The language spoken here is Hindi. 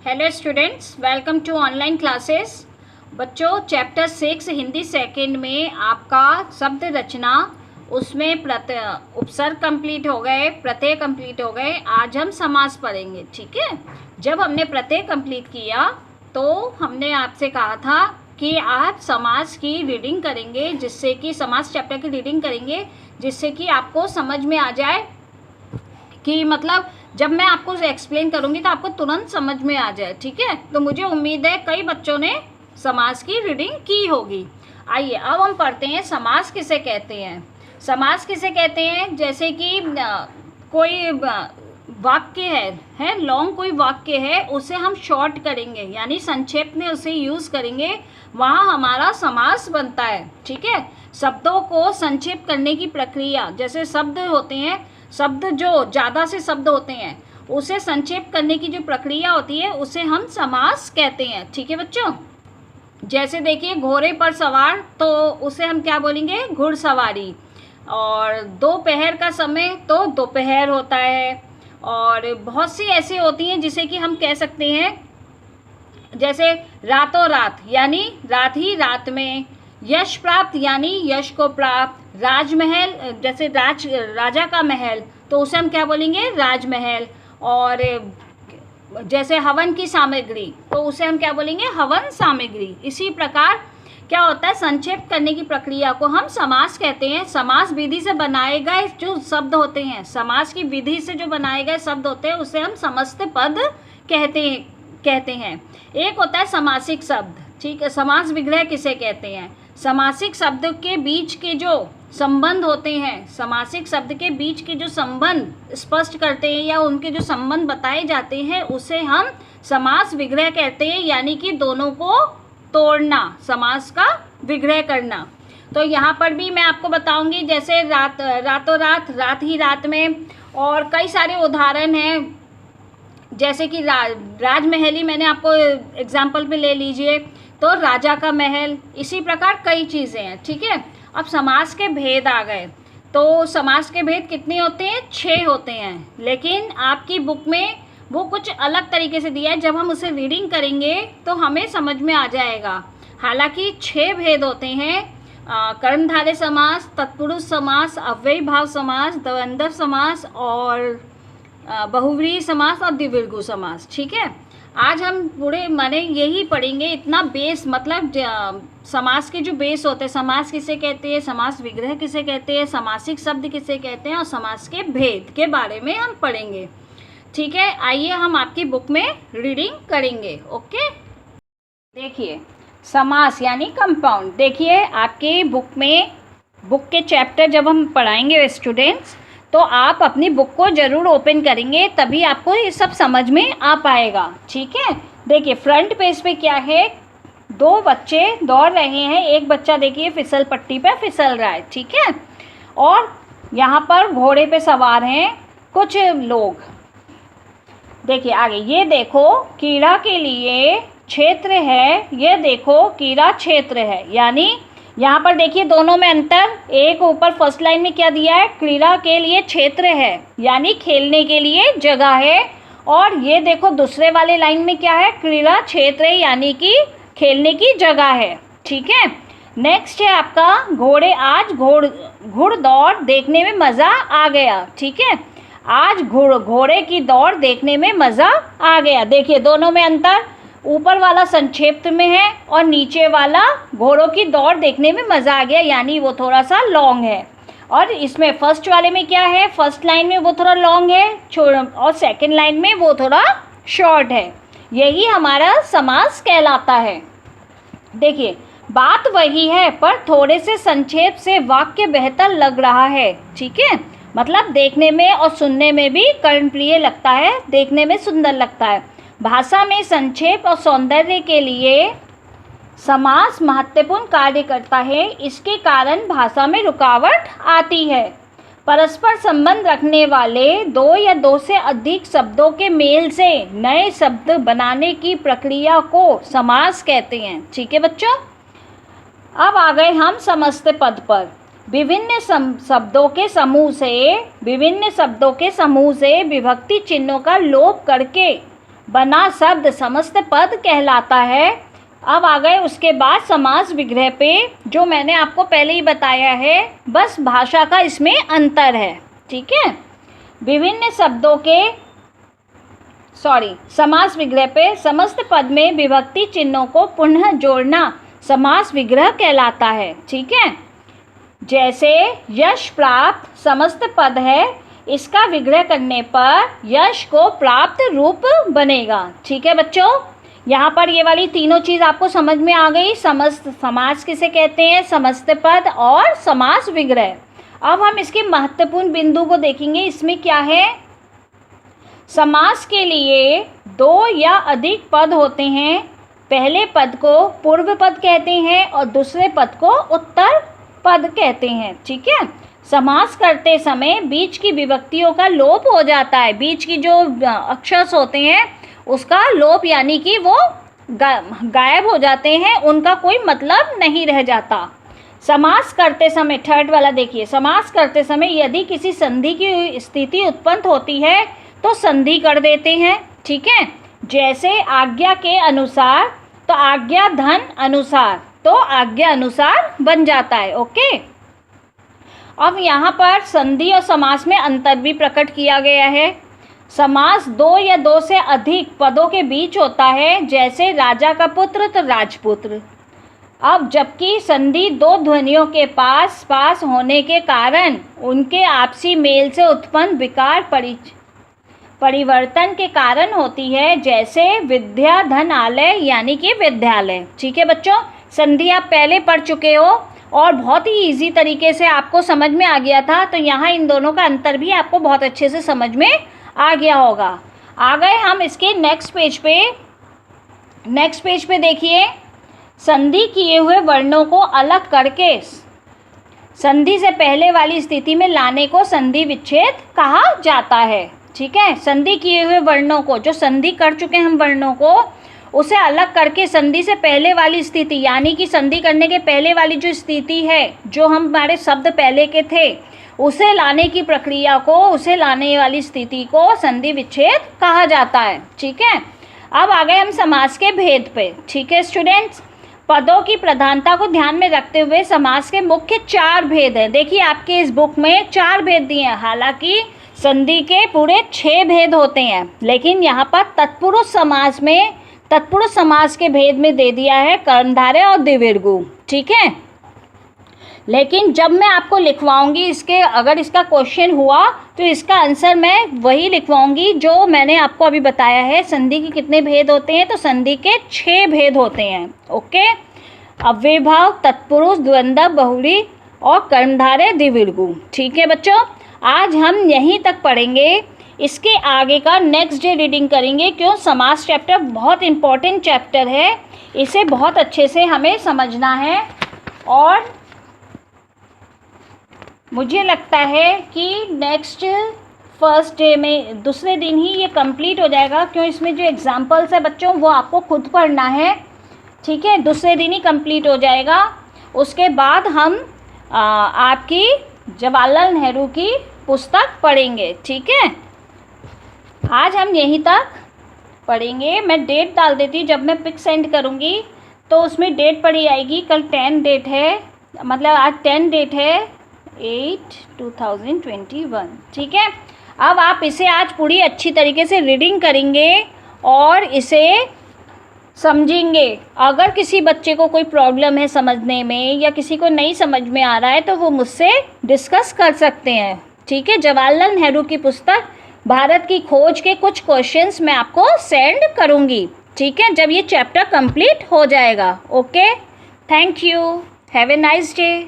Hello students, welcome to online classes. बच्चों, चैप्टर 6 हिंदी सेकंड में आपका शब्द रचना, उसमें उपसर्ग कंप्लीट हो गए, प्रत्यय कंप्लीट हो गए। आज हम समास पढ़ेंगे, ठीक है। जब हमने प्रत्यय कंप्लीट किया तो हमने आपसे कहा था कि आप समास की रीडिंग करेंगे, जिससे कि समास चैप्टर की रीडिंग करेंगे, जिससे कि आपको समझ में आ जाए कि मतलब जब मैं आपको एक्सप्लेन करूंगी तो आपको तुरंत समझ में आ जाए, ठीक है। तो मुझे उम्मीद है कई बच्चों ने समास की रीडिंग की होगी। आइए अब हम पढ़ते हैं समास किसे कहते हैं। समास किसे कहते हैं, जैसे कि कोई वाक्य है लॉन्ग कोई वाक्य है, उसे हम शॉर्ट करेंगे, यानी संक्षेप में उसे यूज़ करेंगे, वहाँ हमारा समास बनता है, ठीक है। शब्दों को संक्षेप करने की प्रक्रिया, जैसे शब्द होते हैं, शब्द जो ज़्यादा से शब्द होते हैं उसे संक्षेप करने की जो प्रक्रिया होती है उसे हम समास कहते हैं, ठीक है बच्चों। जैसे देखिए, घोड़े पर सवार, तो उसे हम क्या बोलेंगे, घुड़सवारी। और दोपहर का समय तो दोपहर होता है। और बहुत सी ऐसी होती हैं जिसे कि हम कह सकते हैं, जैसे रातों रात, यानी रात ही रात में। यश प्राप्त, यानी यश को प्राप्त। राजमहल, जैसे राजा का महल, तो उसे हम क्या बोलेंगे, राजमहल। और जैसे हवन की सामग्री, तो उसे हम क्या बोलेंगे, हवन सामग्री। इसी प्रकार क्या होता है, संक्षेप करने की प्रक्रिया को हम समास कहते हैं। समास विधि से बनाए गए जो शब्द होते हैं, समास की विधि से जो बनाए गए शब्द होते हैं, उसे हम समस्त पद कहते हैं। एक होता है समासिक शब्द, ठीक है। समास विग्रह किसे कहते हैं, समासिक शब्द के बीच के जो संबंध होते हैं, समासिक शब्द के बीच के जो संबंध स्पष्ट करते हैं या उनके जो संबंध बताए जाते हैं, उसे हम समास विग्रह कहते हैं, यानी कि दोनों को तोड़ना, समास का विग्रह करना। तो यहाँ पर भी मैं आपको बताऊंगी, जैसे रातों रात, रात ही रात में। और कई सारे उदाहरण हैं, जैसे कि राजमहल ही मैंने आपको एग्जाम्पल पे ले लीजिए, तो राजा का महल। इसी प्रकार कई चीज़ें हैं, ठीक है। अब समास के भेद आ गए, तो समास के भेद कितने होते हैं, 6 होते हैं। लेकिन आपकी बुक में वो कुछ अलग तरीके से दिया है, जब हम उसे रीडिंग करेंगे तो हमें समझ में आ जाएगा। हालांकि 6 भेद होते हैं, कर्मधारय समास, तत्पुरुष समास, अव्ययी भाव समास, द्वंद्व समास, और बहुव्रीहि समास और द्विविरुद्ध समास, ठीक है। आज हम पूरे माने यही पढ़ेंगे, इतना बेस, मतलब समास के जो बेस होते हैं, समास किसे कहते हैं, समास विग्रह किसे कहते हैं, समासिक शब्द किसे कहते हैं, और समास के भेद के बारे में हम पढ़ेंगे, ठीक है। आइए हम आपकी बुक में रीडिंग करेंगे, ओके। देखिए, समास यानी कंपाउंड। देखिए आपके बुक के चैप्टर जब हम पढ़ाएंगे स्टूडेंट्स, तो आप अपनी बुक को ज़रूर ओपन करेंगे, तभी आपको ये सब समझ में आ पाएगा, ठीक है। देखिए फ्रंट पेज पे क्या है, 2 बच्चे दौड़ रहे हैं। एक बच्चा देखिए फिसल पट्टी पे फिसल रहा है, ठीक है। और यहाँ पर घोड़े पे सवार हैं कुछ लोग। देखिए आगे, ये देखो कीड़ा के लिए क्षेत्र है, ये देखो कीड़ा क्षेत्र है। यानी यहाँ पर देखिए दोनों में अंतर, एक ऊपर फर्स्ट लाइन में क्या दिया है, क्रीड़ा के लिए क्षेत्र है, यानी खेलने के लिए जगह है। और ये देखो दूसरे वाले लाइन में क्या है, क्रीड़ा क्षेत्र है, यानी कि खेलने की जगह है, ठीक है। नेक्स्ट है आपका घोड़े, आज घुड़दौड़ देखने में मज़ा आ गया, ठीक है। आज घोड़े की दौड़ देखने में मज़ा आ गया। देखिए दोनों में अंतर, ऊपर वाला संक्षिप्त में है और नीचे वाला घोड़ों की दौड़ देखने में मज़ा आ गया, यानी वो थोड़ा सा लॉन्ग है। और इसमें फर्स्ट वाले में क्या है, फर्स्ट लाइन में वो थोड़ा लॉन्ग है और सेकंड लाइन में वो थोड़ा शॉर्ट है। यही हमारा समास कहलाता है। देखिए बात वही है, पर थोड़े से संक्षेप से वाक्य बेहतर लग रहा है, ठीक है। मतलब देखने में और सुनने में भी कर्णप्रिय लगता है, देखने में सुंदर लगता है। भाषा में संक्षेप और सौंदर्य के लिए समास महत्वपूर्ण कार्य करता है। इसके कारण भाषा में रुकावट आती है। परस्पर संबंध रखने वाले 2 या 2 से अधिक शब्दों के मेल से नए शब्द बनाने की प्रक्रिया को समास कहते हैं, ठीक है बच्चों। अब आ गए हम समस्त पद पर। विभिन्न शब्दों के समूह से विभक्ति चिन्हों का लोप करके बना शब्द समस्त पद कहलाता है। अब आ गए उसके बाद समास विग्रह पे, जो मैंने आपको पहले ही बताया है, बस भाषा का इसमें अंतर है। ठीक है, विभिन्न शब्दों के समास विग्रह पे समस्त पद में विभक्ति चिन्हों को पुनः जोड़ना समास विग्रह कहलाता है। ठीक है, जैसे यश प्राप्त समस्त पद है, इसका विग्रह करने पर यश को प्राप्त रूप बनेगा। ठीक है बच्चों, यहाँ पर ये वाली तीनों चीज़ आपको समझ में आ गई। समस्त समास किसे कहते हैं, समस्त पद और समास विग्रह। अब हम इसके महत्वपूर्ण बिंदु को देखेंगे। इसमें क्या है, समास के लिए दो या अधिक पद होते हैं। पहले पद को पूर्व पद कहते हैं और दूसरे पद को उत्तर पद कहते हैं। ठीक है, समास करते समय बीच की विभक्तियों का लोप हो जाता है। बीच की जो अक्षर होते हैं उसका लोप, यानी कि वो गायब हो जाते हैं, उनका कोई मतलब नहीं रह जाता। समास करते समय, थर्ड वाला देखिए, समास करते समय यदि किसी संधि की स्थिति उत्पन्न होती है तो संधि कर देते हैं। ठीक है, जैसे आज्ञा के अनुसार, तो आज्ञा धन अनुसार, तो आज्ञा अनुसार बन जाता है। ओके, अब यहाँ पर संधि और समास में अंतर भी प्रकट किया गया है। समास दो या दो से अधिक पदों के बीच होता है, जैसे राजा का पुत्र तो राजपुत्र। अब जबकि संधि दो ध्वनियों के पास पास होने के कारण उनके आपसी मेल से उत्पन्न विकार परिवर्तन के कारण होती है, जैसे विद्या धन आलय, यानी कि विद्यालय। ठीक है बच्चों, संधि आप पहले पढ़ चुके हो और बहुत ही इजी तरीके से आपको समझ में आ गया था, तो यहाँ इन दोनों का अंतर भी आपको बहुत अच्छे से समझ में आ गया होगा। आ गए हम इसके नेक्स्ट पेज पे। नेक्स्ट पेज पे देखिए, संधि किए हुए वर्णों को अलग करके संधि से पहले वाली स्थिति में लाने को संधि विच्छेद कहा जाता है। ठीक है, संधि किए हुए वर्णों को, जो संधि कर चुके हैं हम वर्णों को, उसे अलग करके संधि से पहले वाली स्थिति, यानी कि संधि करने के पहले वाली जो स्थिति है, जो हमारे शब्द पहले के थे, उसे लाने की प्रक्रिया को, उसे लाने वाली स्थिति को संधि विच्छेद कहा जाता है। ठीक है, अब आ गए हम समास के भेद पे। ठीक है स्टूडेंट्स, पदों की प्रधानता को ध्यान में रखते हुए समास के मुख्य 4 भेद हैं। देखिए आपके इस बुक में 4 भेद दिए हैं, हालांकि संधि के पूरे 6 भेद होते हैं, लेकिन यहाँ पर तत्पुरुष समास में, तत्पुरुष समास के भेद में दे दिया है कर्मधारय और द्विविर्गु। ठीक है, लेकिन जब मैं आपको लिखवाऊंगी इसके, अगर इसका क्वेश्चन हुआ तो इसका आंसर मैं वही लिखवाऊंगी जो मैंने आपको अभी बताया है। संधि के कितने भेद होते हैं, तो संधि के 6 भेद होते हैं। ओके, अव्ययभाव, तत्पुरुष, द्वंद्व, बहुव्रीहि और कर्मधारय, द्विविर्गु। ठीक है बच्चों, आज हम यहीं तक पढ़ेंगे। इसके आगे का नेक्स्ट डे रीडिंग करेंगे, क्यों, समास चैप्टर बहुत इम्पॉर्टेंट चैप्टर है, इसे बहुत अच्छे से हमें समझना है। और मुझे लगता है कि नेक्स्ट फर्स्ट डे में, दूसरे दिन ही ये कंप्लीट हो जाएगा, क्यों, इसमें जो एग्जाम्पल्स है बच्चों वो आपको खुद पढ़ना है। ठीक है, दूसरे दिन ही कंप्लीट हो जाएगा। उसके बाद हम आपकी जवाहरलाल नेहरू की पुस्तक पढ़ेंगे। ठीक है, आज हम यहीं तक पढ़ेंगे। मैं डेट डाल देती हूँ, जब मैं पिक सेंड करूँगी तो उसमें डेट पड़ी आएगी। कल 10 डेट है, मतलब आज 10 डेट है 8/2021। ठीक है, अब आप इसे आज पूरी अच्छी तरीके से रीडिंग करेंगे और इसे समझेंगे। अगर किसी बच्चे को कोई प्रॉब्लम है समझने में या किसी को नहीं समझ में आ रहा है तो वो मुझसे डिस्कस कर सकते हैं। ठीक है, जवाहरलाल नेहरू की पुस्तक भारत की खोज के कुछ क्वेश्चंस मैं आपको सेंड करूंगी। ठीक है, जब ये चैप्टर कंप्लीट हो जाएगा। Okay, thank you, have a nice day.